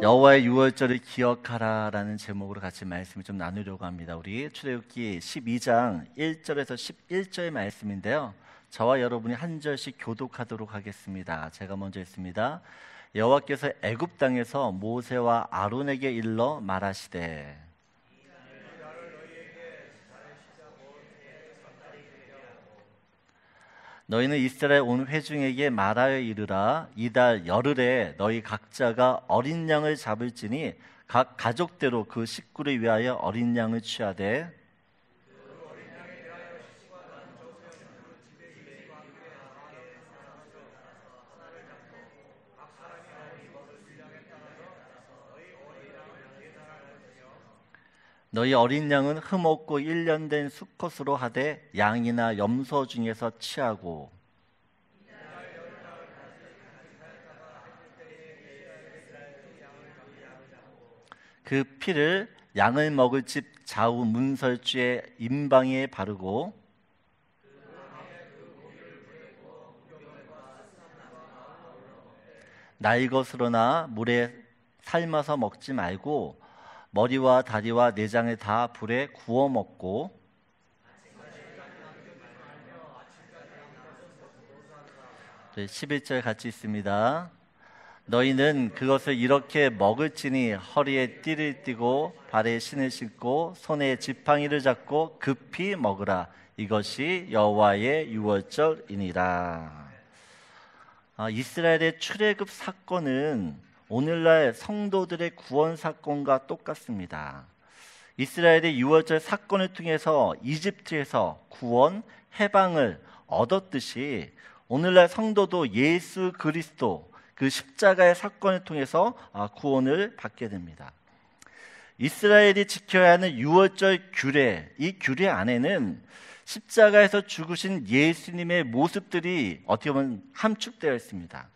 여호와의 유월절을 기억하라라는 제목으로 같이 말씀을 좀 나누려고 합니다. 우리 출애굽기 12장 1절에서 11절의 말씀인데요, 저와 여러분이 한 절씩 교독하도록 하겠습니다. 제가 먼저 읽습니다. 여호와께서 애굽 땅에서 모세와 아론에게 일러 말하시되, 너희는 이스라엘 온 회중에게 말하여 이르라. 이달 열흘에 너희 각자가 어린 양을 잡을지니 각 가족대로 그 식구를 위하여 어린 양을 취하되, 너희 어린 양은 흠없고 1년 된 수컷으로 하되 양이나 염소 중에서 취하고, 그 피를 양을 먹을 집 좌우 문설주의 임방에 바르고, 날 것으로나 물에 삶아서 먹지 말고 머리와 다리와 내장을 다 불에 구워 먹고, 네, 11절 같이 있습니다. 너희는 그것을 이렇게 먹을지니 허리에 띠를 띠고 발에 신을 신고 손에 지팡이를 잡고 급히 먹으라. 이것이 여호와의 유월절이니라. 이스라엘의 출애굽 사건은 오늘날 성도들의 구원 사건과 똑같습니다. 이스라엘의 유월절 사건을 통해서 이집트에서 구원, 해방을 얻었듯이 오늘날 성도도 예수 그리스도 그 십자가의 사건을 통해서 구원을 받게 됩니다. 이스라엘이 지켜야 하는 유월절 규례, 이 규례 안에는 십자가에서 죽으신 예수님의 모습들이 어떻게 보면 함축되어 있습니다.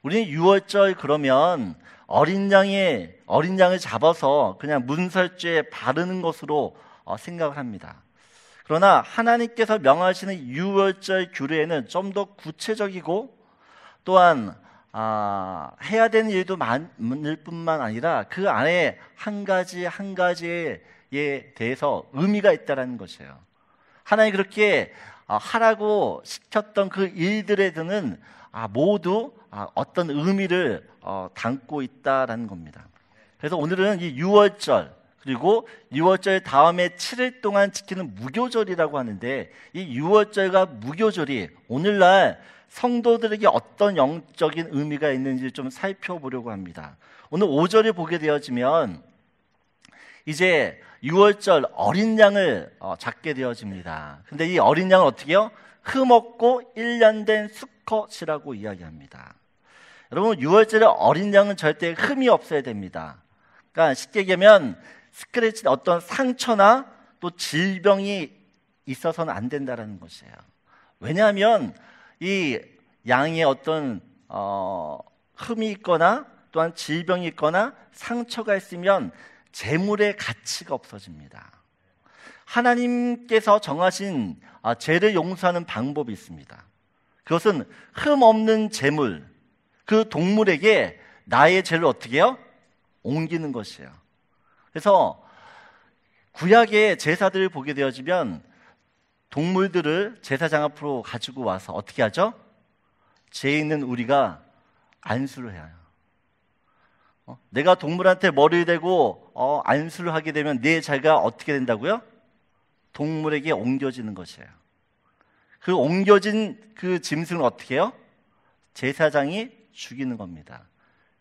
우리는 유월절 그러면 어린 양을 잡아서 그냥 문설주에 바르는 것으로 생각을 합니다. 그러나 하나님께서 명하시는 유월절 규례에는 좀 더 구체적이고 또한 해야 되는 일도 많을 뿐만 아니라 그 안에 한 가지 한 가지에 대해서 의미가 있다는 것이에요. 하나님이 그렇게 하라고 시켰던 그 일들에는 모두 어떤 의미를 담고 있다라는 겁니다. 그래서 오늘은 이 유월절, 그리고 유월절 다음에 7일 동안 지키는 무교절이라고 하는데, 이 유월절과 무교절이 오늘날 성도들에게 어떤 영적인 의미가 있는지 좀 살펴보려고 합니다. 오늘 5절을 보게 되어지면 이제 유월절 어린 양을 잡게 되어집니다. 근데 이 어린 양은 어떻게 해요? 흠없고 1년 된 수컷이라고 이야기합니다. 여러분, 유월절에 어린 양은 절대 흠이 없어야 됩니다. 그러니까 쉽게 얘기하면 스크래치, 어떤 상처나 또 질병이 있어서는 안 된다는 것이에요. 왜냐하면 이 양에 어떤 흠이 있거나 또한 질병이 있거나 상처가 있으면 재물의 가치가 없어집니다. 하나님께서 정하신 죄를 용서하는 방법이 있습니다. 그것은 흠 없는 재물, 그 동물에게 나의 죄를 어떻게 해요? 옮기는 것이에요. 그래서 구약의 제사들을 보게 되어지면 동물들을 제사장 앞으로 가지고 와서 어떻게 하죠? 죄 있는 우리가 안수를 해요. 내가 동물한테 머리를 대고 안수를 하게 되면 내 죄가 어떻게 된다고요? 동물에게 옮겨지는 것이에요. 그 옮겨진 그 짐승을 어떻게 해요? 제사장이 죽이는 겁니다.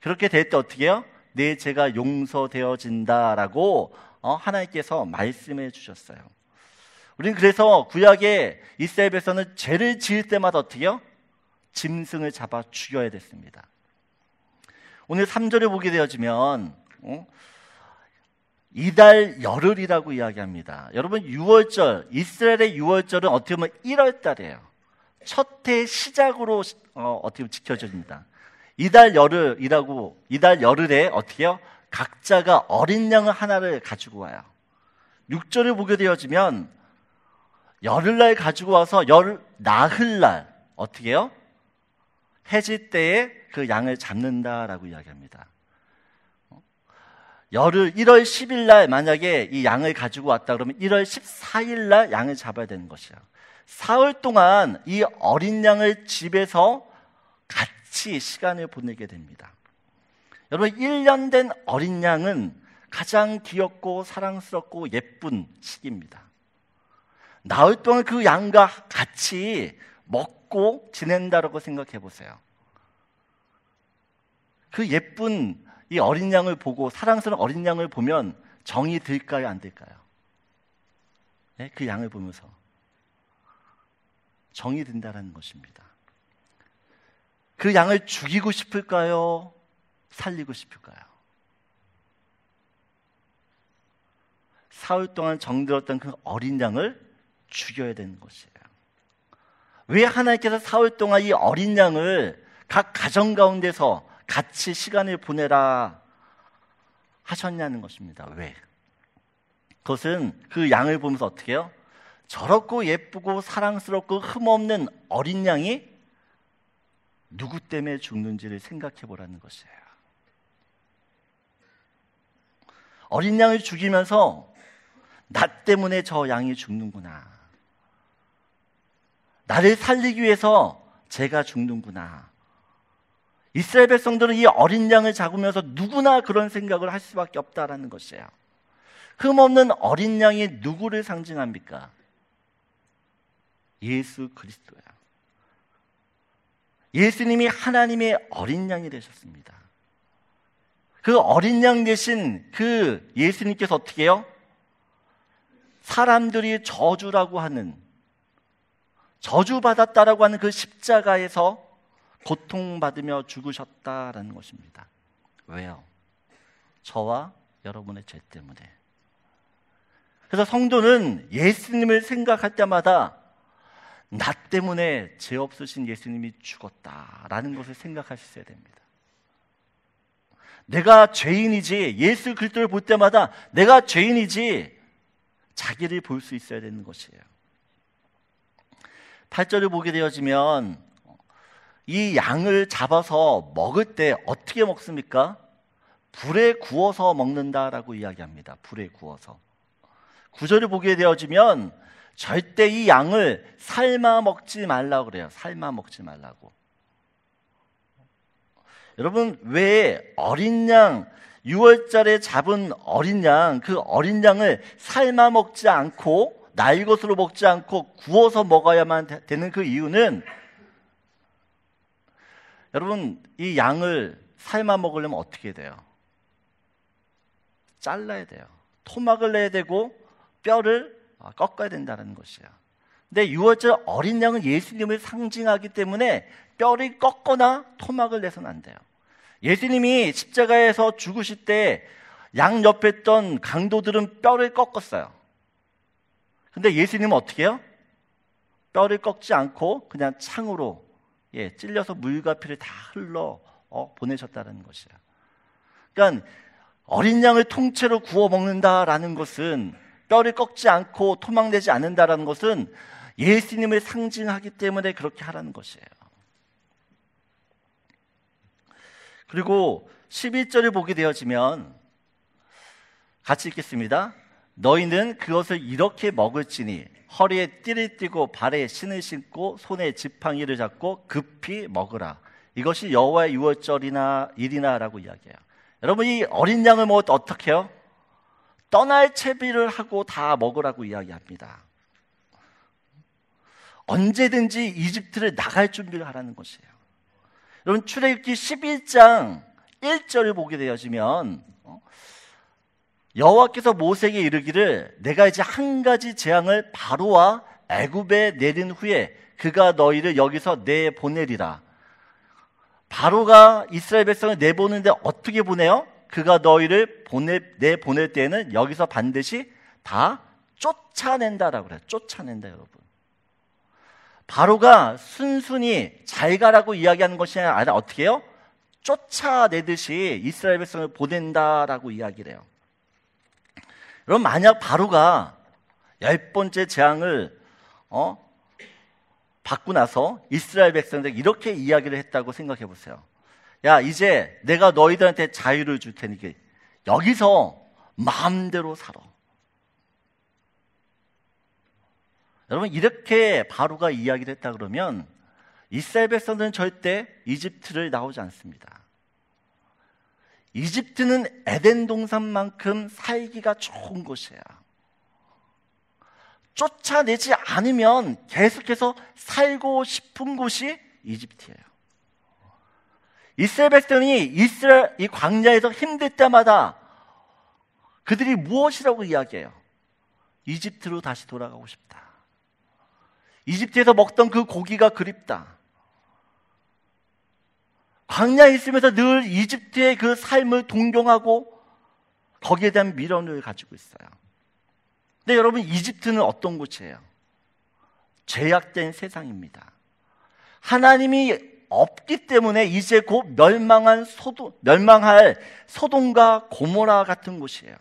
그렇게 될 때 어떻게 해요? 내 죄가 용서되어진다라고 하나님께서 말씀해 주셨어요. 우리는 그래서 구약의 이스라엘 백성은 죄를 지을 때마다 어떻게 해요? 짐승을 잡아 죽여야 됐습니다. 오늘 3절을 보게 되어지면 이달 열흘이라고 이야기합니다. 여러분, 유월절, 이스라엘의 유월절은 어떻게 보면 1월 달이에요. 첫 해의 시작으로 어떻게 보면 지켜집니다. 이달 열흘에 어떻게 해요? 각자가 어린 양 하나를 가지고 와요. 6절을 보게 되어지면 열흘날 가지고 와서 나흘날 어떻게 해요? 해질 때에 그 양을 잡는다라고 이야기합니다. 열흘 1월 10일 날 만약에 이 양을 가지고 왔다 그러면 1월 14일 날 양을 잡아야 되는 것이에요. 사흘 동안 이 어린 양을 집에서 같이 시간을 보내게 됩니다. 여러분, 1년 된 어린 양은 가장 귀엽고 사랑스럽고 예쁜 시기입니다. 나흘 동안 그 양과 같이 먹고 지낸다라고 생각해 보세요. 그 예쁜 이 어린 양을 보고, 사랑스러운 어린 양을 보면 정이 들까요, 안 들까요? 네, 그 양을 보면서 정이 든다는 것입니다. 그 양을 죽이고 싶을까요? 살리고 싶을까요? 사흘 동안 정들었던 그 어린 양을 죽여야 되는 것이에요. 왜 하나님께서 사흘 동안 이 어린 양을 각 가정 가운데서 같이 시간을 보내라 하셨냐는 것입니다. 왜? 그것은 그 양을 보면서 어떻게 해요? 저렇고 예쁘고 사랑스럽고 흠없는 어린 양이 누구 때문에 죽는지를 생각해 보라는 것이에요. 어린 양을 죽이면서 나 때문에 저 양이 죽는구나, 나를 살리기 위해서 제가 죽는구나. 이스라엘 백성들은 이 어린 양을 잡으면서 누구나 그런 생각을 할 수밖에 없다라는 것이에요. 흠없는 어린 양이 누구를 상징합니까? 예수 그리스도야. 예수님이 하나님의 어린 양이 되셨습니다. 그 어린 양 대신 그 예수님께서 어떻게 해요? 사람들이 저주라고 하는, 저주받았다라고 하는 그 십자가에서 고통받으며 죽으셨다라는 것입니다. 왜요? 저와 여러분의 죄 때문에. 그래서 성도는 예수님을 생각할 때마다 나 때문에 죄 없으신 예수님이 죽었다라는 것을 생각할 수 있어야 됩니다. 내가 죄인이지, 예수 그리스도를 볼 때마다 내가 죄인이지 자기를 볼 수 있어야 되는 것이에요. 8절을 보게 되어지면 이 양을 잡아서 먹을 때 어떻게 먹습니까? 불에 구워서 먹는다라고 이야기합니다. 불에 구워서. 9절을 보게 되어지면 절대 이 양을 삶아 먹지 말라고 그래요. 삶아 먹지 말라고. 여러분, 왜 어린 양, 6월절에 잡은 어린 양, 그 어린 양을 삶아 먹지 않고 날 것으로 먹지 않고 구워서 먹어야만 되는 그 이유는, 여러분, 이 양을 삶아 먹으려면 어떻게 돼요? 잘라야 돼요. 토막을 내야 되고 뼈를 꺾어야 된다는 것이에요. 근데 6월절 어린 양은 예수님을 상징하기 때문에 뼈를 꺾거나 토막을 내서는 안 돼요. 예수님이 십자가에서 죽으실 때 양 옆에 있던 강도들은 뼈를 꺾었어요. 근데 예수님은 어떻게 해요? 뼈를 꺾지 않고 그냥 창으로 찔려서 물과 피를 다 흘러 보내셨다는 것이에요. 그러니까 어린 양을 통째로 구워 먹는다라는 것은, 뼈를 꺾지 않고 토막내지 않는다라는 것은 예수님을 상징하기 때문에 그렇게 하라는 것이에요. 그리고 11절을 보게 되어지면 같이 읽겠습니다. 너희는 그것을 이렇게 먹을지니 허리에 띠를 띠고 발에 신을 신고 손에 지팡이를 잡고 급히 먹으라. 이것이 여호와의 유월절이나 일이나라고 이야기해요. 여러분, 이 어린 양을 먹을 때 어떻게 해요? 떠날 채비를 하고 다 먹으라고 이야기합니다. 언제든지 이집트를 나갈 준비를 하라는 것이에요. 여러분, 출애굽기 11장 1절을 보게 되어지면 여호와께서 모세에게 이르기를 내가 이제 한 가지 재앙을 바로와 애굽에 내린 후에 그가 너희를 여기서 내보내리라. 바로가 이스라엘 백성을 내보내는데 어떻게 보내요? 그가 너희를 내보낼 때에는 여기서 반드시 다 쫓아낸다라고 그래요. 쫓아낸다, 여러분. 바로가 순순히 잘 가라고 이야기하는 것이 아니라 어떻게 해요? 쫓아내듯이 이스라엘 백성을 보낸다라고 이야기를 해요. 여러분, 만약 바로가 10번째 재앙을 받고 나서 이스라엘 백성들에게 이렇게 이야기를 했다고 생각해 보세요. 야, 이제 내가 너희들한테 자유를 줄 테니까 여기서 마음대로 살아. 여러분, 이렇게 바로가 이야기를 했다 그러면 이스라엘 백성들은 절대 이집트를 나오지 않습니다. 이집트는 에덴 동산만큼 살기가 좋은 곳이에요. 쫓아내지 않으면 계속해서 살고 싶은 곳이 이집트예요. 이스라엘 백성이 이 광야에서 힘들 때마다 그들이 무엇이라고 이야기해요? 이집트로 다시 돌아가고 싶다. 이집트에서 먹던 그 고기가 그립다. 광야에 있으면서 늘 이집트의 그 삶을 동경하고 거기에 대한 미련을 가지고 있어요. 근데 여러분, 이집트는 어떤 곳이에요? 죄악된 세상입니다. 하나님이 없기 때문에 이제 곧 멸망할 소돔과 고모라 같은 곳이에요.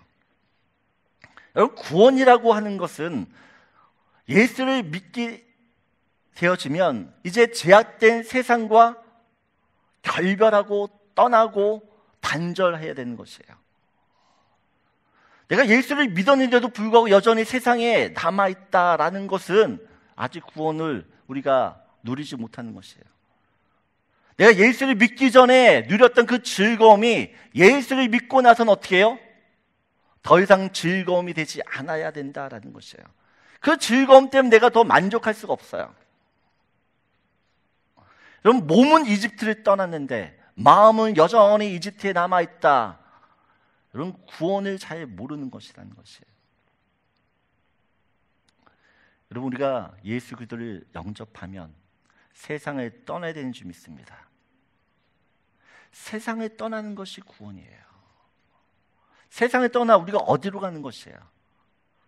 여러분, 구원이라고 하는 것은 예수를 믿게 되어지면 이제 죄악된 세상과 결별하고 떠나고 단절해야 되는 것이에요. 내가 예수를 믿었는데도 불구하고 여전히 세상에 남아있다라는 것은 아직 구원을 우리가 누리지 못하는 것이에요. 내가 예수를 믿기 전에 누렸던 그 즐거움이 예수를 믿고 나서는 어떻게 해요? 더 이상 즐거움이 되지 않아야 된다라는 것이에요. 그 즐거움 때문에 내가 더 만족할 수가 없어요. 여러분, 몸은 이집트를 떠났는데 마음은 여전히 이집트에 남아있다. 여러분, 구원을 잘 모르는 것이라는 것이에요. 여러분, 우리가 예수 그리스도를 영접하면 세상을 떠나야 되는 줄 믿습니다. 세상을 떠나는 것이 구원이에요. 세상을 떠나 우리가 어디로 가는 것이에요?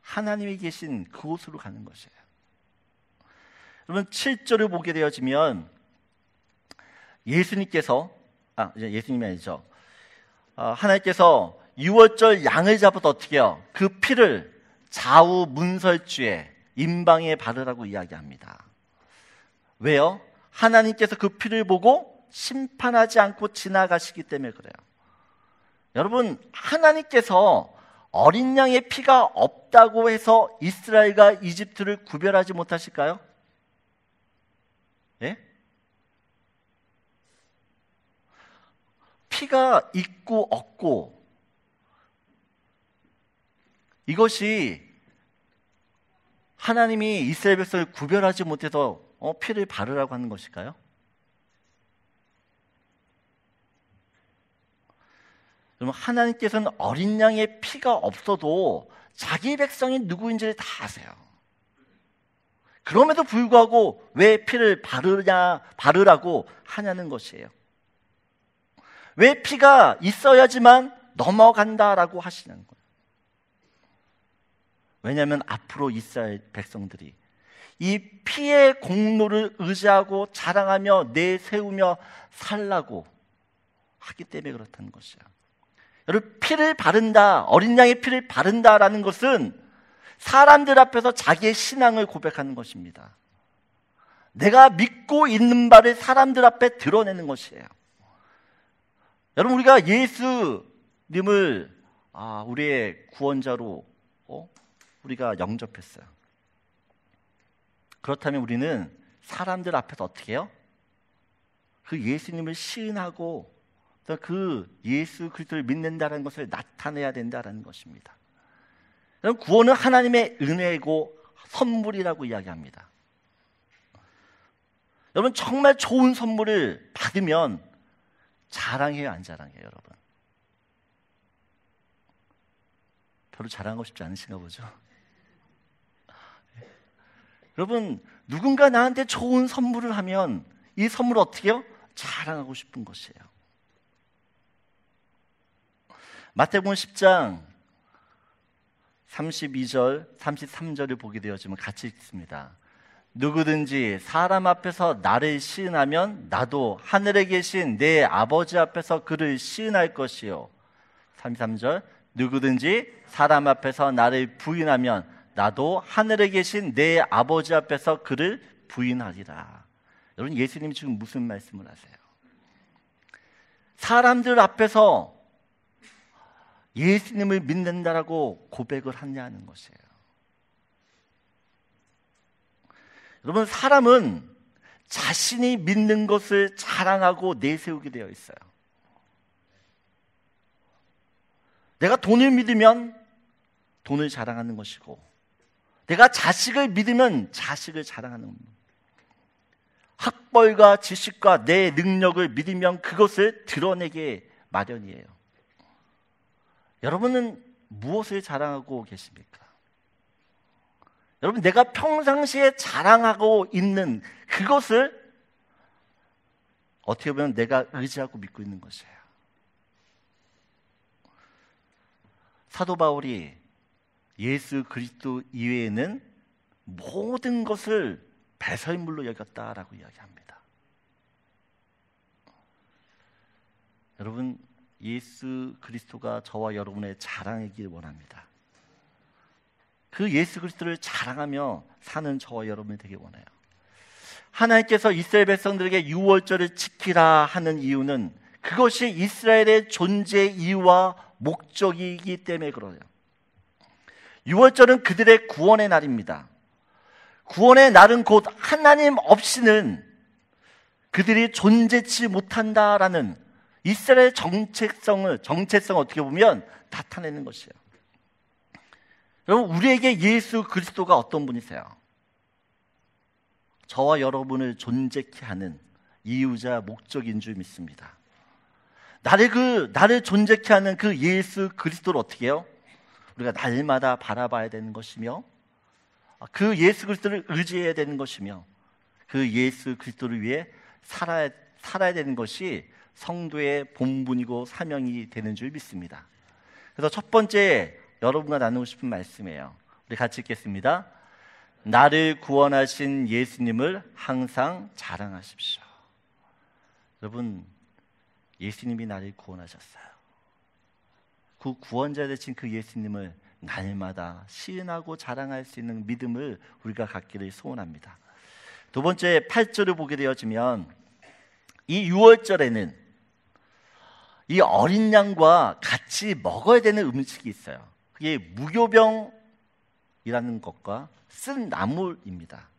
하나님이 계신 그곳으로 가는 것이에요. 여러분, 7절을 보게 되어지면 예수님께서 예수님이 아니죠. 하나님께서 유월절 양을 잡아서 어떻게 해요? 그 피를 좌우 문설주에 임방에 바르라고 이야기합니다. 왜요? 하나님께서 그 피를 보고 심판하지 않고 지나가시기 때문에 그래요. 여러분, 하나님께서 어린 양의 피가 없다고 해서 이스라엘과 이집트를 구별하지 못하실까요? 예? 피가 있고 없고 이것이 하나님이 이스라엘 백성을 구별하지 못해서 피를 바르라고 하는 것일까요? 그러면 하나님께서는 어린 양의 피가 없어도 자기 백성이 누구인지를 다 아세요. 그럼에도 불구하고 왜 피를 바르라고 하냐는 것이에요. 왜 피가 있어야지만 넘어간다라고 하시는 거예요. 왜냐하면 앞으로 이스라엘 백성들이 이 피의 공로를 의지하고 자랑하며 내세우며 살라고 하기 때문에 그렇다는 것이에요. 여러분, 피를 바른다, 어린 양의 피를 바른다라는 것은 사람들 앞에서 자기의 신앙을 고백하는 것입니다. 내가 믿고 있는 바를 사람들 앞에 드러내는 것이에요. 여러분, 우리가 예수님을 우리의 구원자로 우리가 영접했어요. 그렇다면 우리는 사람들 앞에서 어떻게 해요? 그 예수님을 시인하고 그 예수 그리스도를 믿는다는 것을 나타내야 된다는 것입니다. 구원은 하나님의 은혜고 선물이라고 이야기합니다. 여러분, 정말 좋은 선물을 받으면 자랑해요, 안 자랑해요, 여러분? 별로 자랑하고 싶지 않으신가 보죠? 여러분, 누군가 나한테 좋은 선물을 하면 이 선물을 어떻게 해요? 자랑하고 싶은 것이에요. 마태복음 10장 32절, 33절을 보게 되어지면 같이 읽습니다. 누구든지 사람 앞에서 나를 시인하면 나도 하늘에 계신 내 아버지 앞에서 그를 시인할 것이요. 33절, 누구든지 사람 앞에서 나를 부인하면 나도 하늘에 계신 내 아버지 앞에서 그를 부인하리라. 여러분, 예수님이 지금 무슨 말씀을 하세요? 사람들 앞에서 예수님을 믿는다라고 고백을 하냐는 것이에요. 여러분, 사람은 자신이 믿는 것을 자랑하고 내세우게 되어 있어요. 내가 돈을 믿으면 돈을 자랑하는 것이고, 내가 자식을 믿으면 자식을 자랑하는 겁니다. 학벌과 지식과 내 능력을 믿으면 그것을 드러내게 마련이에요. 여러분은 무엇을 자랑하고 계십니까? 여러분, 내가 평상시에 자랑하고 있는 그것을 어떻게 보면 내가 의지하고 믿고 있는 것이에요. 사도 바울이 예수 그리스도 이외에는 모든 것을 배설물로 여겼다라고 이야기합니다. 여러분, 예수 그리스도가 저와 여러분의 자랑이길 원합니다. 그 예수 그리스도를 자랑하며 사는 저와 여러분이 되길 원해요. 하나님께서 이스라엘 백성들에게 유월절을 지키라 하는 이유는 그것이 이스라엘의 존재 이유와 목적이기 때문에 그래요. 유월절은 그들의 구원의 날입니다. 구원의 날은 곧 하나님 없이는 그들이 존재치 못한다라는 이스라엘의 정체성을 어떻게 보면 나타내는 것이에요. 여러분, 우리에게 예수 그리스도가 어떤 분이세요? 저와 여러분을 존재케 하는 이유자 목적인 줄 믿습니다. 나를 존재케 하는 그 예수 그리스도를 어떻게 해요? 우리가 날마다 바라봐야 되는 것이며, 그 예수 그리스도를 의지해야 되는 것이며, 그 예수 그리스도를 위해 살아야 되는 것이 성도의 본분이고 사명이 되는 줄 믿습니다. 그래서 첫 번째 여러분과 나누고 싶은 말씀이에요. 우리 같이 읽겠습니다. 나를 구원하신 예수님을 항상 자랑하십시오. 여러분, 예수님이 나를 구원하셨어요. 그 구원자 되신 그 예수님을 날마다 시인하고 자랑할 수 있는 믿음을 우리가 갖기를 소원합니다. 두 번째 8절을 보게 되어지면 이 유월절에는 이 어린 양과 같이 먹어야 되는 음식이 있어요. 그게 무교병이라는 것과 쓴 나물입니다.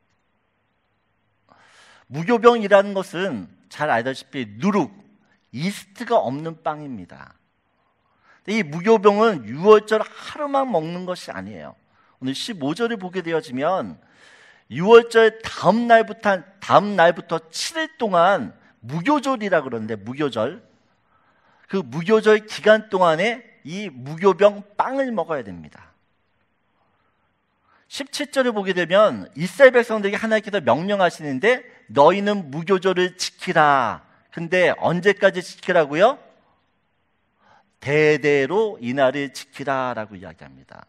무교병이라는 것은 잘 알다시피 누룩, 이스트가 없는 빵입니다. 이 무교병은 유월절 하루만 먹는 것이 아니에요. 오늘 15절을 보게 되어지면 유월절 다음 날부터 7일 동안 무교절이라 그러는데, 무교절, 그 무교절 기간 동안에 이 무교병 빵을 먹어야 됩니다. 17절을 보게 되면 이스라엘 백성들에게 하나님께서 명령하시는데 너희는 무교절을 지키라. 근데 언제까지 지키라고요? 대대로 이날을 지키라라고 이야기합니다.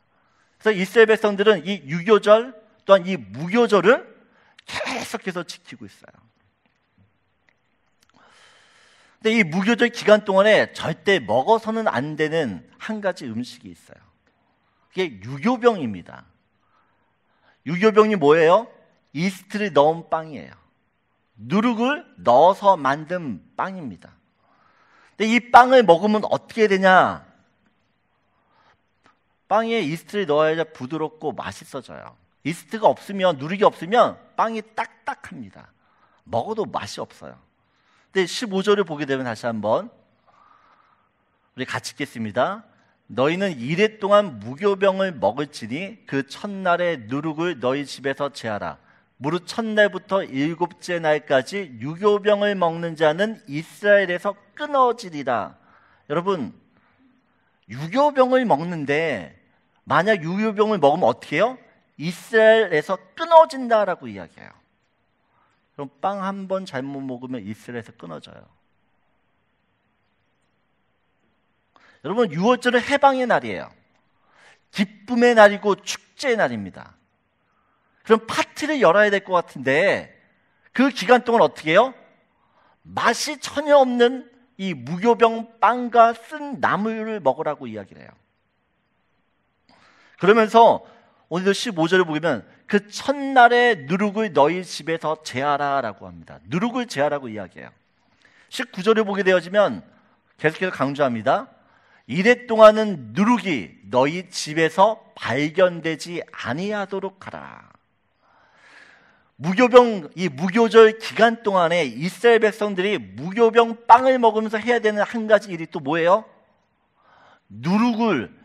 그래서 이스라엘 백성들은 이 유교절 또한 이 무교절을 계속해서 지키고 있어요. 근데 이 무교절 기간 동안에 절대 먹어서는 안 되는 한 가지 음식이 있어요. 그게 유교병입니다. 유교병이 뭐예요? 이스트를 넣은 빵이에요. 누룩을 넣어서 만든 빵입니다. 근데 이 빵을 먹으면 어떻게 되냐? 빵에 이스트를 넣어야 부드럽고 맛있어져요. 이스트가 없으면, 누룩이 없으면 빵이 딱딱합니다. 먹어도 맛이 없어요. 근데 15절을 보게 되면 다시 한번 우리 같이 읽겠습니다. 너희는 이래 동안 무교병을 먹을지니 그 첫날의 누룩을 너희 집에서 제하라. 무릇 첫날부터 일곱째 날까지 유교병을 먹는 자는 이스라엘에서 끊어지리라. 여러분, 유교병을 먹는데 만약 유교병을 먹으면 어떻게 해요? 이스라엘에서 끊어진다라고 이야기해요. 그럼 빵 한 번 잘못 먹으면 이스라엘에서 끊어져요. 여러분, 유월절은 해방의 날이에요. 기쁨의 날이고 축제의 날입니다. 그럼 파티를 열어야 될 것 같은데 그 기간 동안 어떻게 해요? 맛이 전혀 없는 이 무교병 빵과 쓴 나물을 먹으라고 이야기를 해요. 그러면서 오늘도 15절을 보면 그 첫날의 누룩을 너희 집에서 제하라라고 합니다. 누룩을 제하라고 이야기해요. 19절을 보게 되어지면 계속해서 강조합니다. 이래 동안은 누룩이 너희 집에서 발견되지 아니하도록 하라. 이 무교절 기간 동안에 이스라엘 백성들이 무교병 빵을 먹으면서 해야 되는 한 가지 일이 또 뭐예요? 누룩을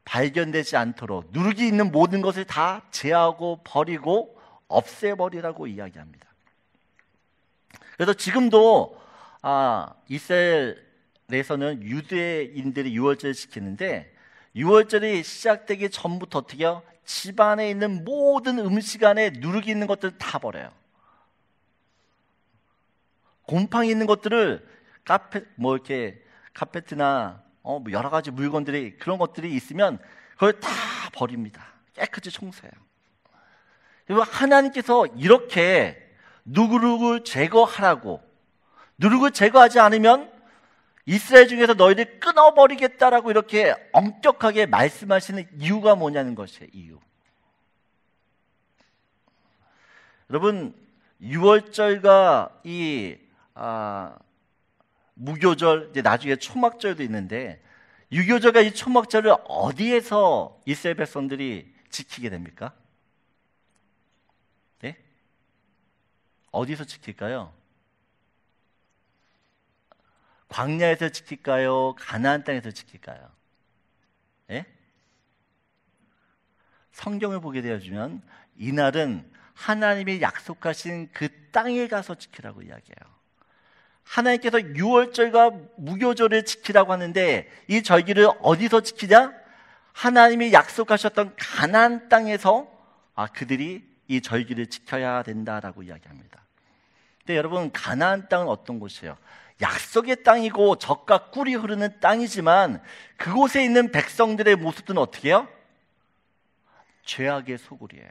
발견되지 않도록 누룩이 있는 모든 것을 다 제하고 버리고 없애버리라고 이야기합니다. 그래서 지금도 이스라엘에서는 유대인들이 유월절을 지키는데, 유월절이 시작되기 전부터 어떻게 해요? 집안에 있는 모든 음식 안에 누룩이 있는 것들 다 버려요. 곰팡이 있는 것들을 카페트나 뭐 여러 가지 물건들이, 그런 것들이 있으면 그걸 다 버립니다. 깨끗이 청소해요. 그리고 하나님께서 이렇게 누룩을 제거하라고, 누룩을 제거하지 않으면 이스라엘 중에서 너희를 끊어버리겠다라고 이렇게 엄격하게 말씀하시는 이유가 뭐냐는 것이에요. 이유. 여러분, 유월절과 이 무교절, 이제 나중에 초막절도 있는데, 유교절과 이 초막절을 어디에서 이스라엘 백성들이 지키게 됩니까? 네? 어디서 지킬까요? 광야에서 지킬까요? 가나안 땅에서 지킬까요? 예? 성경을 보게 되어주면 이날은 하나님이 약속하신 그 땅에 가서 지키라고 이야기해요. 하나님께서 유월절과 무교절을 지키라고 하는데, 이 절기를 어디서 지키냐? 하나님이 약속하셨던 가나안 땅에서 그들이 이 절기를 지켜야 된다라고 이야기합니다. 근데 여러분, 가나안 땅은 어떤 곳이에요? 약속의 땅이고 젖과 꿀이 흐르는 땅이지만, 그곳에 있는 백성들의 모습들은 어떻게 해요? 죄악의 소굴이에요.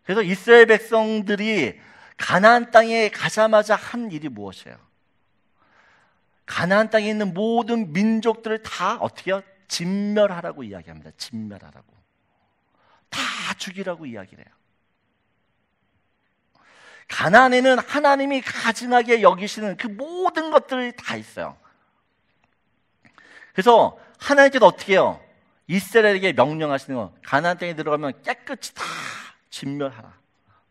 그래서 이스라엘 백성들이 가나안 땅에 가자마자 한 일이 무엇이에요? 가나안 땅에 있는 모든 민족들을 다 어떻게 해요? 진멸하라고 이야기합니다. 진멸하라고. 다 죽이라고 이야기를 해요. 가나안에는 하나님이 가증하게 여기시는 그 모든 것들이 다 있어요. 그래서 하나님께서 어떻게 해요? 이스라엘에게 명령하시는 거, 가나안 땅에 들어가면 깨끗이 다 진멸하라.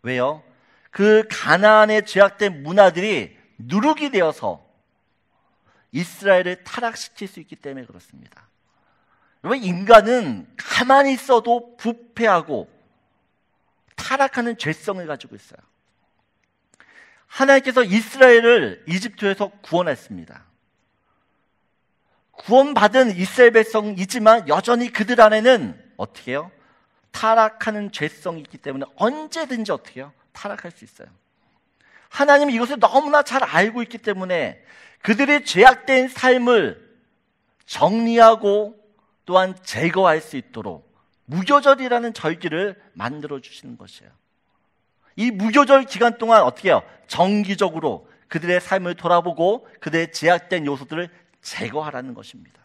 왜요? 그 가나안의 죄악된 문화들이 누룩이 되어서 이스라엘을 타락시킬 수 있기 때문에 그렇습니다. 여러분, 인간은 가만히 있어도 부패하고 타락하는 죄성을 가지고 있어요. 하나님께서 이스라엘을 이집트에서 구원했습니다. 구원받은 이스라엘 백성이지만 여전히 그들 안에는 어떻게 해요? 타락하는 죄성이 있기 때문에 언제든지 어떻게 해요? 타락할 수 있어요. 하나님이 이것을 너무나 잘 알고 있기 때문에 그들의 죄악된 삶을 정리하고 또한 제거할 수 있도록 무교절이라는 절기를 만들어 주시는 것이에요. 이 무교절 기간 동안 어떻게 해요? 정기적으로 그들의 삶을 돌아보고 그들의 제약된 요소들을 제거하라는 것입니다.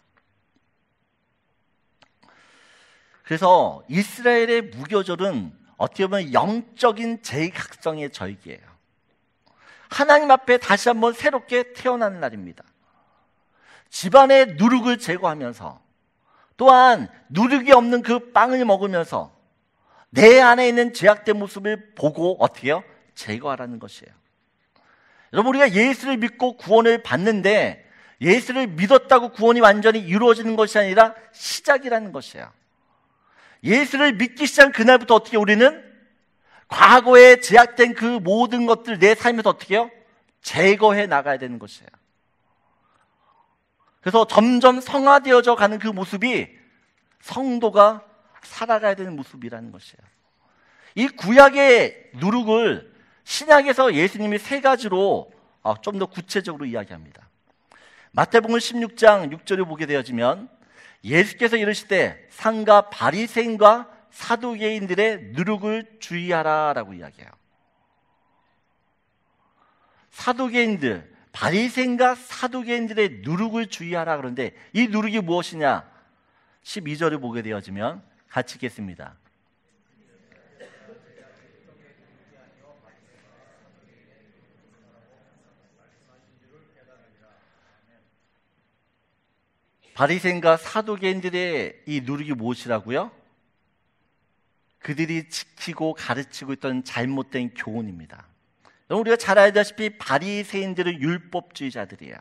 그래서 이스라엘의 무교절은 어떻게 보면 영적인 재각성의 절기예요. 하나님 앞에 다시 한번 새롭게 태어나는 날입니다. 집안의 누룩을 제거하면서, 또한 누룩이 없는 그 빵을 먹으면서 내 안에 있는 죄악된 모습을 보고 어떻게 해요? 제거하라는 것이에요. 여러분, 우리가 예수를 믿고 구원을 받는데 예수를 믿었다고 구원이 완전히 이루어지는 것이 아니라 시작이라는 것이에요. 예수를 믿기 시작한 그날부터 어떻게 우리는 과거에 제약된 그 모든 것들 내 삶에서 어떻게 해요? 제거해 나가야 되는 것이에요. 그래서 점점 성화되어져 가는 그 모습이 성도가 살아가야 되는 모습이라는 것이에요. 이 구약의 누룩을 신약에서 예수님이 세 가지로 좀 더 구체적으로 이야기합니다. 마태복음 16장 6절을 보게 되어지면 예수께서 이르시되 상가 바리새인과 사두개인들의 누룩을 주의하라라고 이야기해요. 사두개인들, 바리새인과 사두개인들의 누룩을 주의하라 그러는데 이 누룩이 무엇이냐? 12절을 보게 되어지면 같이 읽겠습니다. 바리새인과 사두개인들의 이 누룩이 무엇이라고요? 그들이 지키고 가르치고 있던 잘못된 교훈입니다. 우리가 잘 알다시피 바리새인들은 율법주의자들이에요.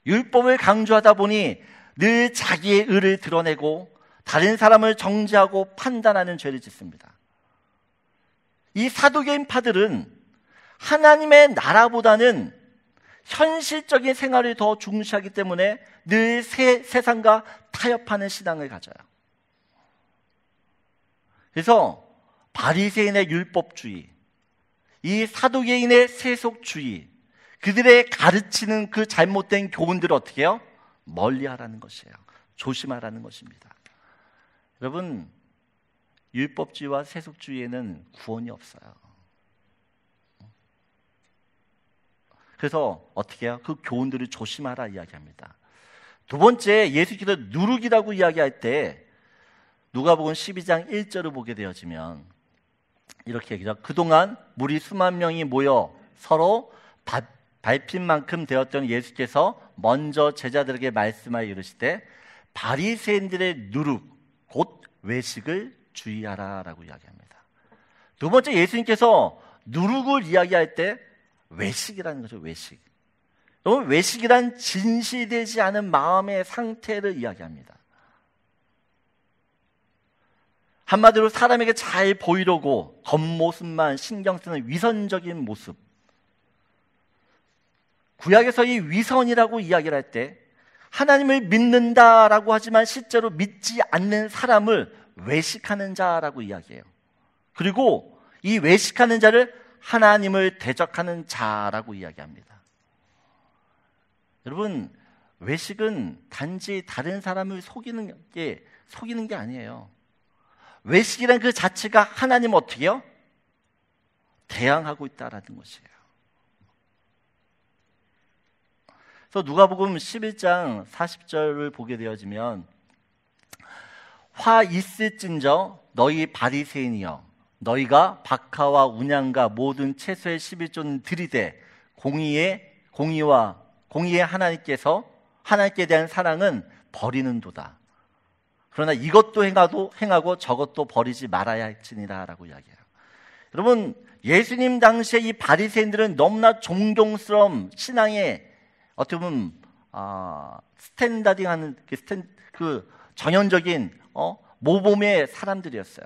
율법을 강조하다 보니 늘 자기의 의를 드러내고 다른 사람을 정죄하고 판단하는 죄를 짓습니다. 이 사두개인파들은 하나님의 나라보다는 현실적인 생활을 더 중시하기 때문에 늘 세상과 타협하는 신앙을 가져요. 그래서 바리새인의 율법주의, 이 사두개인의 세속주의, 그들의 가르치는 그 잘못된 교훈들을 어떻게 해요? 멀리하라는 것이에요. 조심하라는 것입니다. 여러분, 율법주의와 세속주의에는 구원이 없어요. 그래서 어떻게 해요? 그 교훈들을 조심하라 이야기합니다. 두 번째, 예수께서 누룩이라고 이야기할 때 누가복음 12장 1절을 보게 되어지면 이렇게 얘기죠. 그동안 무리 수만 명이 모여 서로 밟힌 만큼 되었던 예수께서 먼저 제자들에게 말씀하여 이르시되 바리새인들의 누룩 곧 외식을 주의하라 라고 이야기합니다. 두 번째, 예수님께서 누룩을 이야기할 때 외식이라는 거죠. 외식. 외식이란 진실되지 않은 마음의 상태를 이야기합니다. 한마디로 사람에게 잘 보이려고 겉모습만 신경 쓰는 위선적인 모습. 구약에서 이 위선이라고 이야기를 할 때 하나님을 믿는다라고 하지만 실제로 믿지 않는 사람을 외식하는 자라고 이야기해요. 그리고 이 외식하는 자를 하나님을 대적하는 자라고 이야기합니다. 여러분, 외식은 단지 다른 사람을 속이는 게 아니에요. 외식이라는 그 자체가 하나님을 어떻게 해요? 대항하고 있다라는 것이에요. 그래서 누가복음 11장 40절을 보게 되어지면 화 있을진저 너희 바리새인이여 너희가 박하와 운양과 모든 채소의 11조는 들이되 공의와 공의의 하나님께 대한 사랑은 버리는도다. 그러나 이것도 행하고 저것도 버리지 말아야 할지니라 라고 이야기해요. 여러분, 예수님 당시에 이 바리새인들은 너무나 존경스러운 신앙의 어떻게 보면 스탠다딩하는 그 전형적인 모범의 사람들이었어요.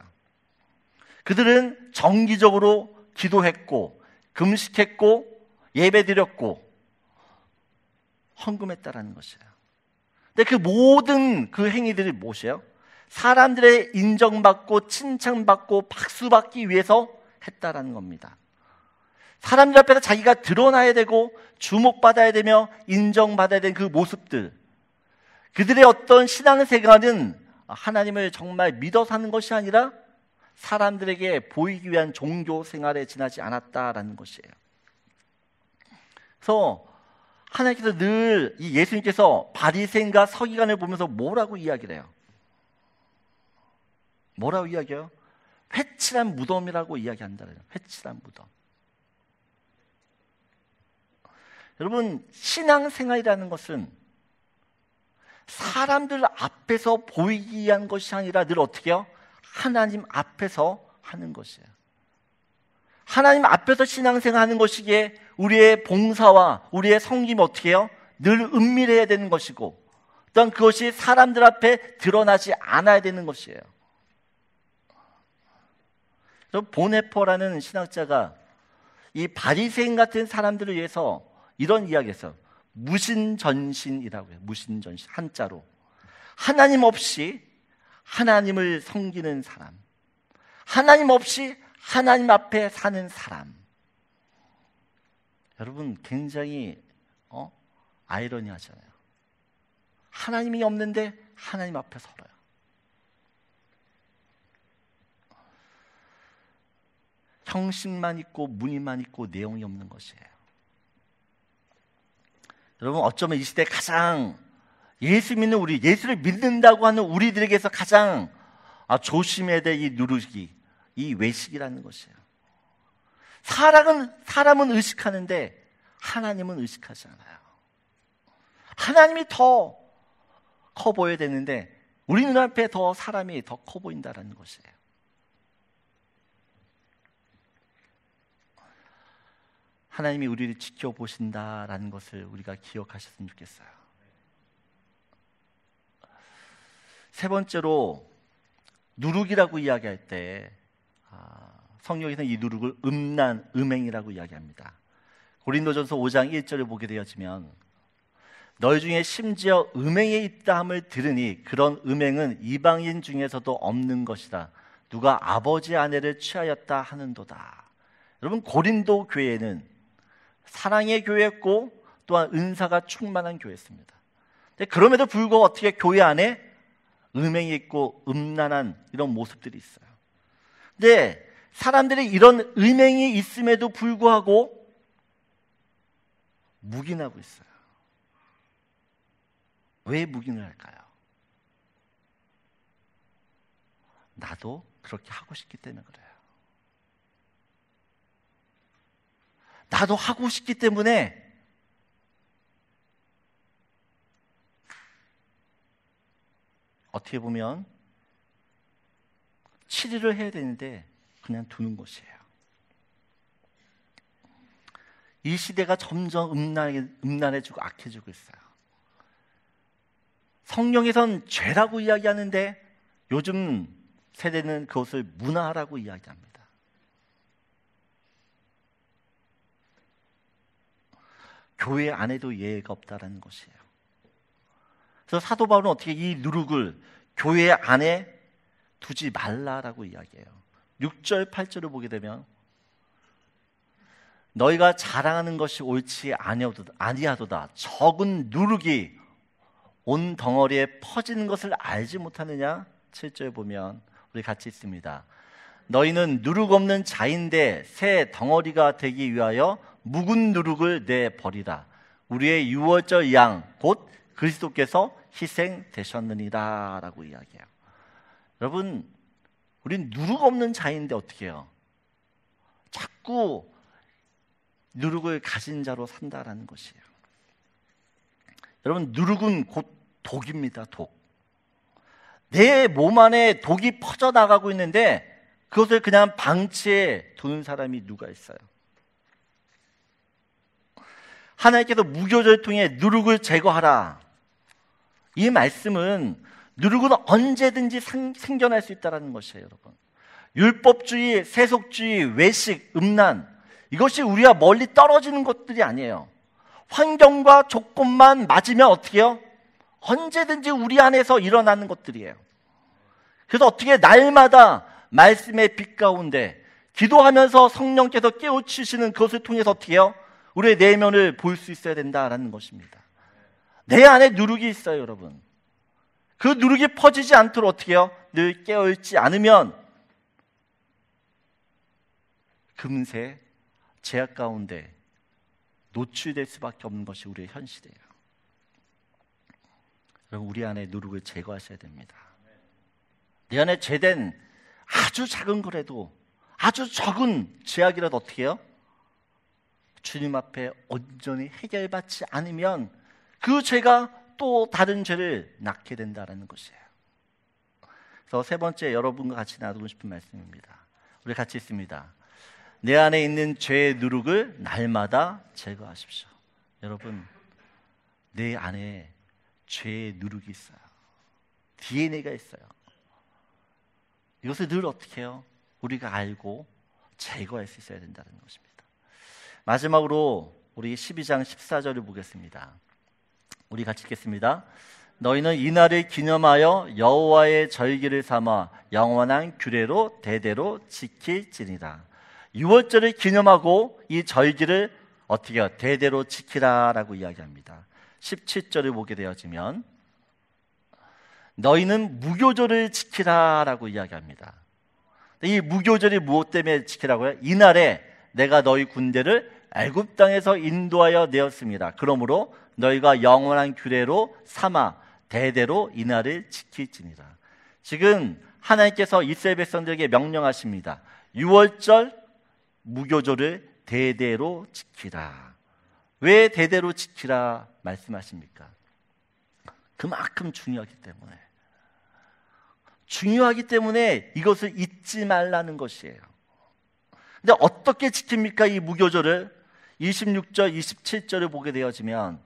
그들은 정기적으로 기도했고 금식했고 예배드렸고 헌금했다라는 것이에요. 근데 그 모든 그 행위들이 무엇이에요? 사람들의 인정받고 칭찬받고 박수받기 위해서 했다라는 겁니다. 사람들 앞에서 자기가 드러나야 되고 주목받아야 되며 인정받아야 되는 그 모습들, 그들의 어떤 신앙생활은 하나님을 정말 믿어 사는 것이 아니라 사람들에게 보이기 위한 종교 생활에 지나지 않았다라는 것이에요. 그래서 하나님께서 늘 이 예수님께서 바리새인과 서기관을 보면서 뭐라고 이야기를 해요? 뭐라고 이야기해요? 회칠한 무덤이라고 이야기한다는 거예요. 회칠한 무덤. 여러분, 신앙생활이라는 것은 사람들 앞에서 보이기 위한 것이 아니라 늘 어떻게 해요? 하나님 앞에서 하는 것이에요. 하나님 앞에서 신앙생활하는 것이기에 우리의 봉사와 우리의 섬김이 어떻게 해요? 늘 은밀해야 되는 것이고 또한 그것이 사람들 앞에 드러나지 않아야 되는 것이에요. 보네퍼라는 신학자가 이 바리새인 같은 사람들을 위해서 이런 이야기했어요. 무신전신이라고 해요. 무신전신, 한자로. 하나님 없이 하나님을 섬기는 사람, 하나님 없이 하나님 앞에 사는 사람. 여러분, 굉장히 아이러니하잖아요. 하나님이 없는데 하나님 앞에 서러요. 형식만 있고 무늬만 있고 내용이 없는 것이에요. 여러분, 어쩌면 이 시대 가장 예수 믿는 우리, 예수를 믿는다고 하는 우리들에게서 가장 조심해야 될 이 누룩이, 이 외식이라는 것이에요. 사람은 의식하는데 하나님은 의식하지 않아요. 하나님이 더 커 보여야 되는데 우리 눈앞에 더 사람이 더 커 보인다라는 것이에요. 하나님이 우리를 지켜보신다라는 것을 우리가 기억하셨으면 좋겠어요. 세 번째로 누룩이라고 이야기할 때 성경에서는 이 누룩을 음행이라고 이야기합니다. 고린도전서 5장 1절을 보게 되어지면 너희 중에 심지어 음행에 있다함을 들으니 그런 음행은 이방인 중에서도 없는 것이다. 누가 아버지 아내를 취하였다 하는도다. 여러분, 고린도 교회는 사랑의 교회였고 또한 은사가 충만한 교회였습니다. 그럼에도 불구하고 어떻게 교회 안에 음행이 있고 음란한 이런 모습들이 있어요. 근데 사람들이 이런 음행이 있음에도 불구하고 묵인하고 있어요. 왜 묵인을 할까요? 나도 그렇게 하고 싶기 때문에 그래요. 나도 하고 싶기 때문에 어떻게 보면 치료를 해야 되는데 그냥 두는 것이에요. 이 시대가 점점 음란해지고 악해지고 있어요. 성경에선 죄라고 이야기하는데 요즘 세대는 그것을 문화라고 이야기합니다. 교회 안에도 예의가 없다라는 것이에요. 그래서 사도 바울은 어떻게 이 누룩을 교회 안에 두지 말라라고 이야기해요. 6절, 8절을 보게 되면 너희가 자랑하는 것이 옳지 아니하도다. 적은 누룩이 온 덩어리에 퍼지는 것을 알지 못하느냐? 7절 보면 우리 같이 있습니다. 너희는 누룩 없는 자인데 새 덩어리가 되기 위하여 묵은 누룩을 내버리라. 우리의 유월절 양 곧 그리스도께서 희생되셨느니라 라고 이야기해요. 여러분, 우린 누룩 없는 자인데 어떻게 해요? 자꾸 누룩을 가진 자로 산다라는 것이에요. 여러분, 누룩은 곧 독입니다. 독. 내 몸 안에 독이 퍼져나가고 있는데 그것을 그냥 방치해 두는 사람이 누가 있어요? 하나님께서 무교절을 통해 누룩을 제거하라. 이 말씀은 누룩은 언제든지 생겨날 수 있다는 것이에요, 여러분. 율법주의, 세속주의, 외식, 음란, 이것이 우리가 멀리 떨어지는 것들이 아니에요. 환경과 조건만 맞으면 어떻게 해요? 언제든지 우리 안에서 일어나는 것들이에요. 그래서 어떻게 날마다 말씀의 빛 가운데 기도하면서 성령께서 깨우치시는 그것을 통해서 어떻게 해요? 우리의 내면을 볼 수 있어야 된다라는 것입니다. 내 안에 누룩이 있어요, 여러분. 그 누룩이 퍼지지 않도록 어떻게 해요? 늘 깨어있지 않으면 금세 제약 가운데 노출될 수밖에 없는 것이 우리의 현실이에요. 여러분, 우리 안에 누룩을 제거하셔야 됩니다. 내 안에 죄된 아주 작은 거라도, 아주 적은 죄악이라도 어떻게 해요? 주님 앞에 온전히 해결받지 않으면 그 죄가 또 다른 죄를 낳게 된다는 것이에요. 그래서 세 번째, 여러분과 같이 나누고 싶은 말씀입니다. 우리 같이 있습니다. 내 안에 있는 죄의 누룩을 날마다 제거하십시오. 여러분, 내 안에 죄의 누룩이 있어요. DNA가 있어요. 이것을 늘 어떻게 해요? 우리가 알고 제거할 수 있어야 된다는 것입니다. 마지막으로 우리 12장 14절을 보겠습니다. 우리 같이 읽겠습니다. 너희는 이날을 기념하여 여호와의 절기를 삼아 영원한 규례로 대대로 지킬지니라. 유월절을 기념하고 이 절기를 어떻게 해요? 대대로 지키라라고 이야기합니다. 17절을 보게 되어지면 너희는 무교절을 지키라라고 이야기합니다. 이 무교절이 무엇 때문에 지키라고요? 이날에 내가 너희 군대를 애굽 땅에서 인도하여 내었습니다. 그러므로 너희가 영원한 규례로 삼아 대대로 이날을 지킬지니라. 지금 하나님께서 이스라엘 백성들에게 명령하십니다. 유월절 무교절을 대대로 지키라. 왜 대대로 지키라 말씀하십니까? 그만큼 중요하기 때문에 이것을 잊지 말라는 것이에요. 근데 어떻게 지킵니까? 이 무교절을 26절, 27절을 보게 되어지면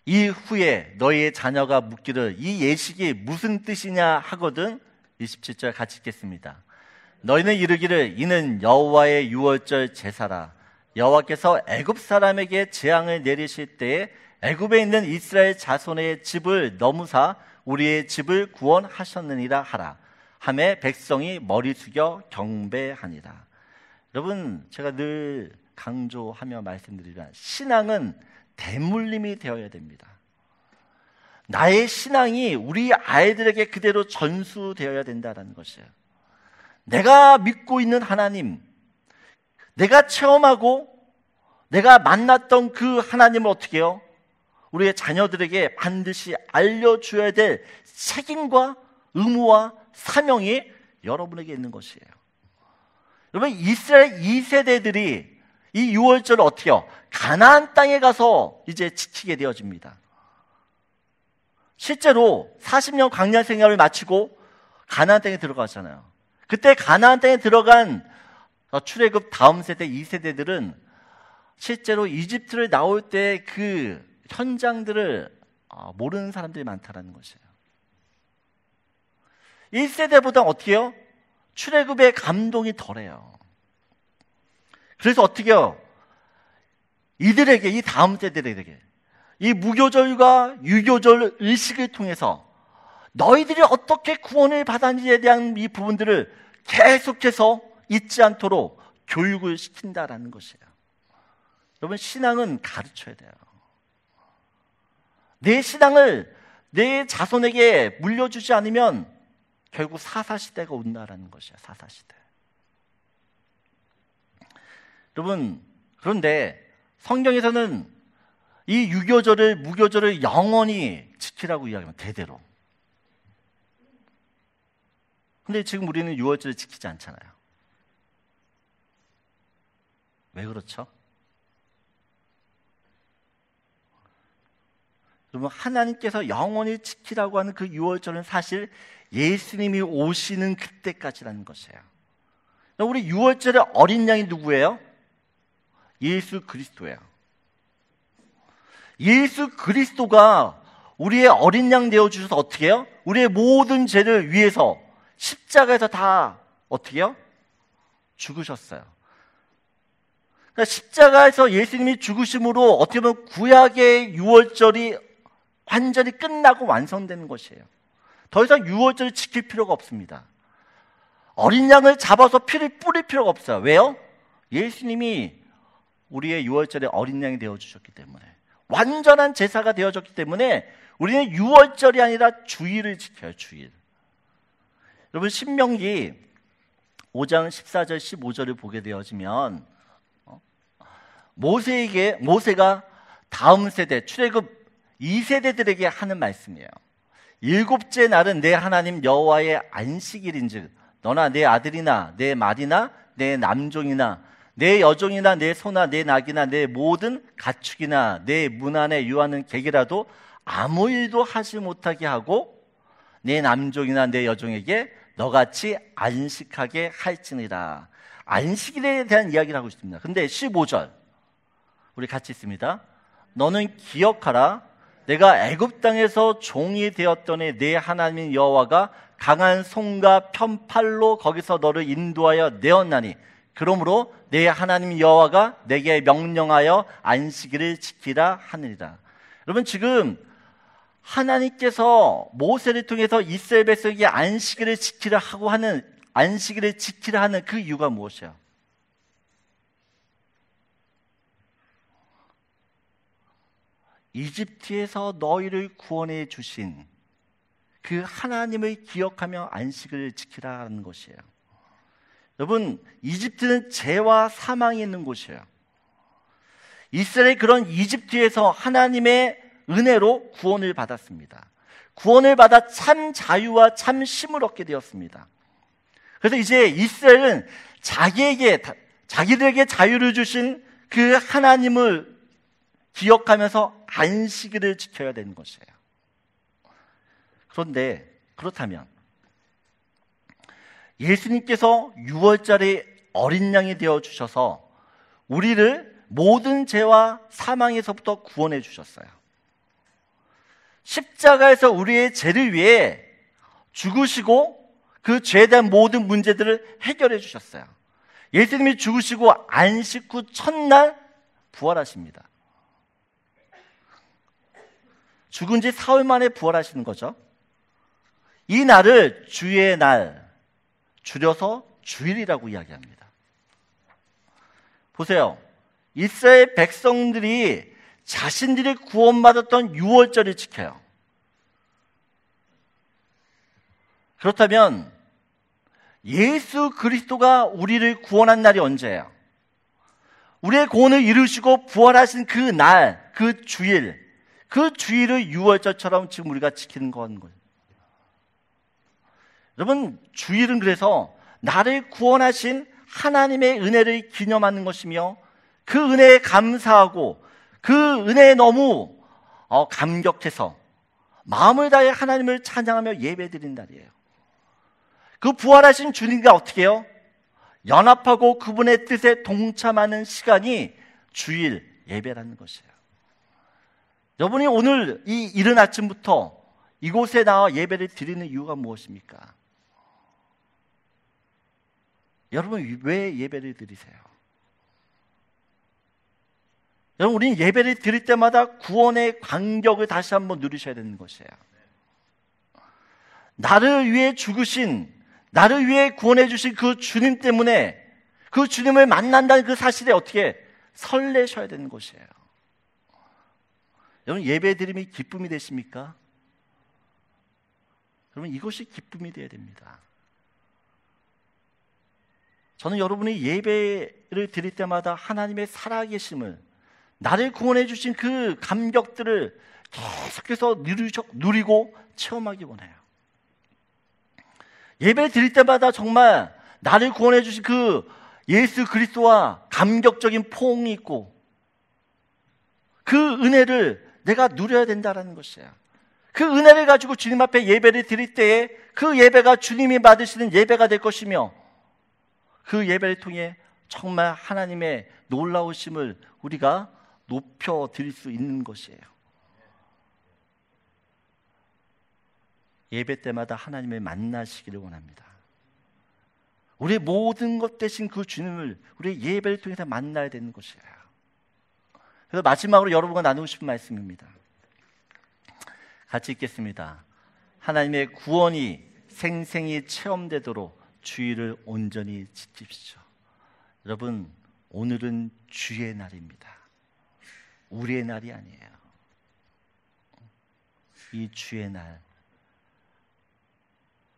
이후에 너희의 자녀가 묻기를 이 예식이 무슨 뜻이냐 하거든. 27절 같이 읽겠습니다. 너희는 이르기를 이는 여호와의 유월절 제사라. 여호와께서 애굽 사람에게 재앙을 내리실 때에 애굽에 있는 이스라엘 자손의 집을 넘으사 우리의 집을 구원하셨느니라 하라. 하매 백성이 머리 숙여 경배하니라. 여러분, 제가 늘 강조하며 말씀드리지만 신앙은 대물림이 되어야 됩니다. 나의 신앙이 우리 아이들에게 그대로 전수되어야 된다는 것이에요. 내가 믿고 있는 하나님, 내가 체험하고 내가 만났던 그 하나님을 어떻게 해요? 우리의 자녀들에게 반드시 알려줘야 될 책임과 의무와 사명이 여러분에게 있는 것이에요. 여러분, 이스라엘 2세대들이 이 유월절을 어떻게 해요? 가나안 땅에 가서 이제 지키게 되어집니다. 실제로 40년 광야 생활을 마치고 가나안 땅에 들어가잖아요. 그때 가나안 땅에 들어간 출애굽 다음 세대 2세대들은 실제로 이집트를 나올 때 그 현장들을 모르는 사람들이 많다는 것이에요. 1세대보다 어떻게 해요? 출애굽의 감동이 덜해요. 그래서 어떻게 해요? 이들에게, 이 다음 세대들에게 이 무교절과 유교절 의식을 통해서 너희들이 어떻게 구원을 받았는지에 대한 이 부분들을 계속해서 잊지 않도록 교육을 시킨다라는 것이에요. 여러분, 신앙은 가르쳐야 돼요. 내 신앙을 내 자손에게 물려주지 않으면 결국 사사시대가 온다라는 것이에요. 사사시대. 여러분, 그런데 성경에서는 이 유교절을, 무교절을 영원히 지키라고 이야기합니다. 대대로. 근데 지금 우리는 유월절을 지키지 않잖아요. 왜 그렇죠? 여러분, 하나님께서 영원히 지키라고 하는 그 유월절은 사실 예수님이 오시는 그때까지라는 것이에요. 우리 유월절의 어린 양이 누구예요? 예수 그리스도예요. 예수 그리스도가 우리의 어린 양 되어주셔서 어떻게 해요? 우리의 모든 죄를 위해서 십자가에서 다 어떻게 해요? 죽으셨어요. 그러니까 십자가에서 예수님이 죽으심으로 어떻게 보면 구약의 유월절이 완전히 끝나고 완성되는 것이에요. 더 이상 유월절을 지킬 필요가 없습니다. 어린 양을 잡아서 피를 뿌릴 필요가 없어요. 왜요? 예수님이 우리의 유월절의 어린 양이 되어주셨기 때문에, 완전한 제사가 되어졌기 때문에 우리는 유월절이 아니라 주일을 지켜요. 주일. 여러분, 신명기 5장 14절 15절을 보게 되어지면 모세가 다음 세대 출애굽 2세대들에게 하는 말씀이에요. 일곱째 날은 내 하나님 여호와의 안식일인즉 너나 내 아들이나 내 말이나 내 남종이나 내 여종이나 내 소나 내 낙이나 내 모든 가축이나 내 문 안에 유하는 객이라도 아무 일도 하지 못하게 하고 내 남종이나 내 여종에게 너같이 안식하게 할지니라. 안식일에 대한 이야기를 하고 있습니다. 근데 15절 우리 같이 있습니다. 너는 기억하라. 내가 애굽 땅에서 종이 되었더니 내 하나님 여호와가 강한 손과 편팔로 거기서 너를 인도하여 내었나니 그러므로 내 하나님 여호와가 내게 명령하여 안식일을 지키라 하느니라. 여러분, 지금 하나님께서 모세를 통해서 이스라엘 백성에게 안식일을 지키라 하는 그 이유가 무엇이에요? 이집트에서 너희를 구원해 주신 그 하나님을 기억하며 안식을 지키라는 것이에요. 여러분, 이집트는 죄와 사망이 있는 곳이에요. 이스라엘이 그런 이집트에서 하나님의 은혜로 구원을 받았습니다. 구원을 받아 참 자유와 참 쉼을 얻게 되었습니다. 그래서 이제 이스라엘은 자기들에게 자유를 주신 그 하나님을 기억하면서 안식일을 지켜야 되는 것이에요. 그런데 그렇다면 예수님께서 6월절에 어린 양이 되어 주셔서 우리를 모든 죄와 사망에서부터 구원해 주셨어요. 십자가에서 우리의 죄를 위해 죽으시고 그 죄에 대한 모든 문제들을 해결해 주셨어요. 예수님이 죽으시고 안식 후 첫날 부활하십니다. 죽은 지 사흘 만에 부활하시는 거죠. 이 날을 주의 날, 줄여서 주일이라고 이야기합니다. 보세요. 이스라엘 백성들이 자신들이 구원받았던 6월절을 지켜요. 그렇다면 예수 그리스도가 우리를 구원한 날이 언제예요? 우리의 구원을 이루시고 부활하신 그 날, 그 주일을 6월절처럼 지금 우리가 지키는 건 거예요. 여러분, 주일은 그래서 나를 구원하신 하나님의 은혜를 기념하는 것이며 그 은혜에 감사하고 그 은혜에 너무 감격해서 마음을 다해 하나님을 찬양하며 예배드린 날이에요. 그 부활하신 주님과 어떻게 해요? 연합하고 그분의 뜻에 동참하는 시간이 주일 예배라는 것이에요. 여러분이 오늘 이 이른 아침부터 이곳에 나와 예배를 드리는 이유가 무엇입니까? 여러분, 왜 예배를 드리세요? 여러분, 우리는 예배를 드릴 때마다 구원의 감격을 다시 한번 누리셔야 되는 것이에요. 나를 위해 죽으신, 나를 위해 구원해 주신 그 주님 때문에 그 주님을 만난다는 그 사실에 어떻게 설레셔야 되는 것이에요. 여러분, 예배 드림이 기쁨이 되십니까? 여러분, 이것이 기쁨이 되어야 됩니다. 저는 여러분이 예배를 드릴 때마다 하나님의 살아계심을, 나를 구원해 주신 그 감격들을 계속해서 누리고 체험하기 원해요. 예배 드릴 때마다 정말 나를 구원해 주신 그 예수 그리스도와 감격적인 포옹이 있고 그 은혜를 내가 누려야 된다는 것이에요. 그 은혜를 가지고 주님 앞에 예배를 드릴 때에 그 예배가 주님이 받으시는 예배가 될 것이며 그 예배를 통해 정말 하나님의 놀라우심을 우리가 높여 드릴 수 있는 것이에요. 예배 때마다 하나님을 만나시기를 원합니다. 우리의 모든 것 대신 그 주님을 우리의 예배를 통해서 만나야 되는 것이에요. 그래서 마지막으로 여러분과 나누고 싶은 말씀입니다. 같이 읽겠습니다. 하나님의 구원이 생생히 체험되도록 주의를 온전히 지키십시오. 여러분, 오늘은 주의 날입니다. 우리의 날이 아니에요. 이 주의 날,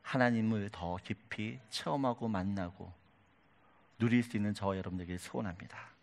하나님을 더 깊이 체험하고 만나고 누릴 수 있는 저와 여러분에게 소원합니다.